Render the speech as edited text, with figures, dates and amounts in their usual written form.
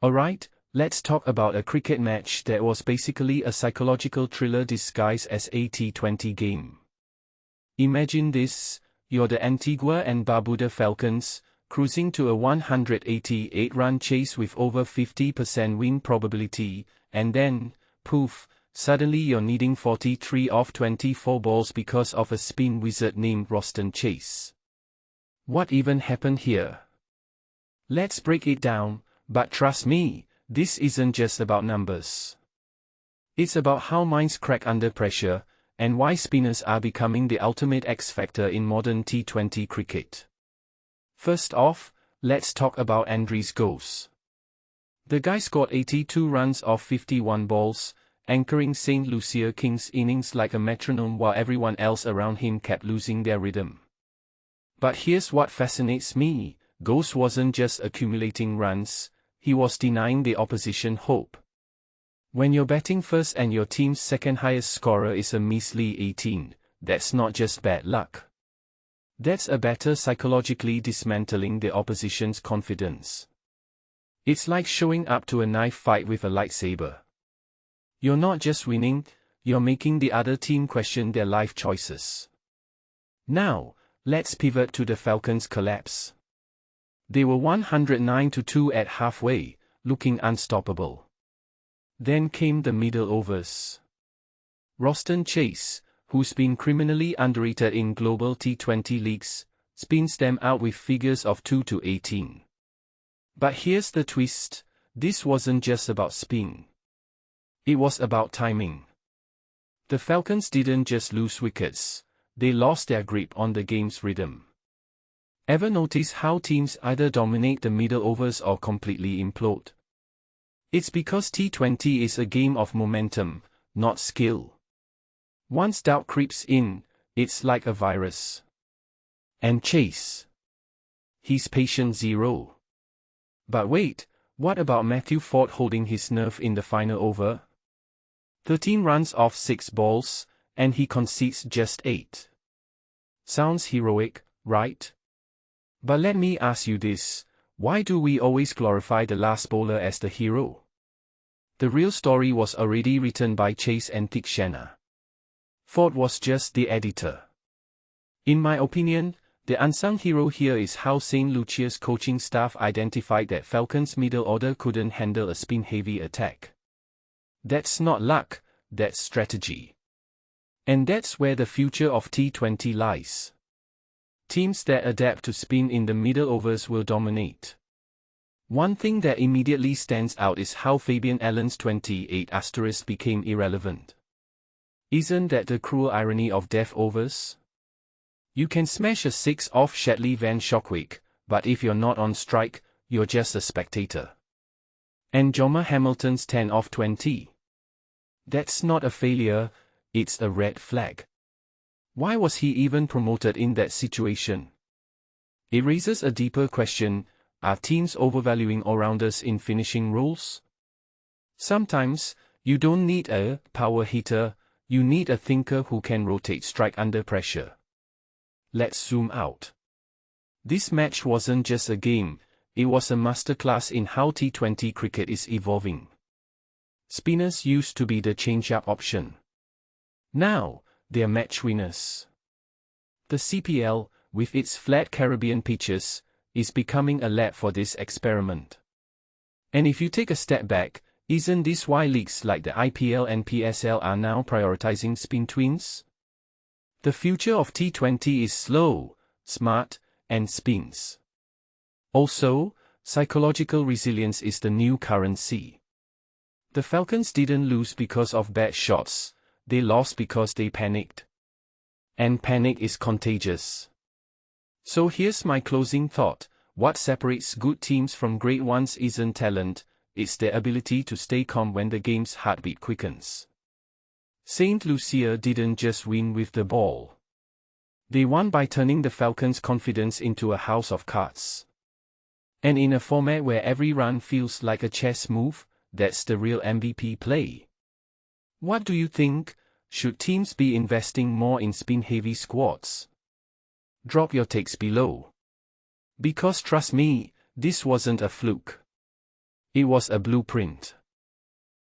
Alright, let's talk about a cricket match that was basically a psychological thriller disguised as a T20 game. Imagine this, you're the Antigua and Barbuda Falcons, cruising to a 188-run chase with over 50% win probability, and then, poof, suddenly you're needing 43 off 24 balls because of a spin wizard named Roston Chase. What even happened here? Let's break it down, but trust me, this isn't just about numbers. It's about how minds crack under pressure, and why spinners are becoming the ultimate X-factor in modern T20 cricket. First off, let's talk about Andries Gous. The guy scored 82 runs off 51 balls, anchoring St. Lucia Kings' innings like a metronome while everyone else around him kept losing their rhythm. But here's what fascinates me, Gous wasn't just accumulating runs, he was denying the opposition hope. When you're batting first and your team's second highest scorer is a measly 18, that's not just bad luck. That's a batter psychologically dismantling the opposition's confidence. It's like showing up to a knife fight with a lightsaber. You're not just winning, you're making the other team question their life choices. Now, let's pivot to the Falcons' collapse. They were 109-2 at halfway, looking unstoppable. Then came the middle overs. Roston Chase, who's been criminally underrated in global T20 leagues, spins them out with figures of 2-18. But here's the twist, this wasn't just about spin. It was about timing. The Falcons didn't just lose wickets, they lost their grip on the game's rhythm. Ever notice how teams either dominate the middle overs or completely implode? It's because T20 is a game of momentum, not skill. Once doubt creeps in, it's like a virus. And Chase. He's patient zero. But wait, what about Matthew Forde holding his nerve in the final over? 13 runs off 6 balls, and he concedes just 8. Sounds heroic, right? But let me ask you this, why do we always glorify the last bowler as the hero? The real story was already written by Chase and Antigua. Forde was just the editor. In my opinion, the unsung hero here is how St. Lucia's coaching staff identified that Falcons' middle order couldn't handle a spin-heavy attack. That's not luck, that's strategy. And that's where the future of T20 lies. Teams that adapt to spin in the middle overs will dominate. One thing that immediately stands out is how Fabian Allen's 28* became irrelevant. Isn't that the cruel irony of death overs? You can smash a 6 off Shatley Van Shockwick, but if you're not on strike, you're just a spectator. And Jomar Hamilton's 10 off 20. That's not a failure, it's a red flag. Why was he even promoted in that situation? It raises a deeper question, are teams overvaluing all-rounders in finishing roles? Sometimes, you don't need a power hitter, you need a thinker who can rotate strike under pressure. Let's zoom out. This match wasn't just a game, it was a masterclass in how T20 cricket is evolving. Spinners used to be the change-up option. Now, they're match winners. The CPL, with its flat Caribbean pitches, is becoming a lab for this experiment. And if you take a step back, isn't this why leagues like the IPL and PSL are now prioritizing spin twins? The future of T20 is slow, smart, and spins. Also, psychological resilience is the new currency. The Falcons didn't lose because of bad shots, they lost because they panicked. And panic is contagious. So here's my closing thought, what separates good teams from great ones isn't talent, it's their ability to stay calm when the game's heartbeat quickens. St. Lucia didn't just win with the ball. They won by turning the Falcons' confidence into a house of cards. And in a format where every run feels like a chess move, that's the real MVP play. What do you think? Should teams be investing more in spin-heavy squads? Drop your takes below. Because trust me, this wasn't a fluke. It was a blueprint.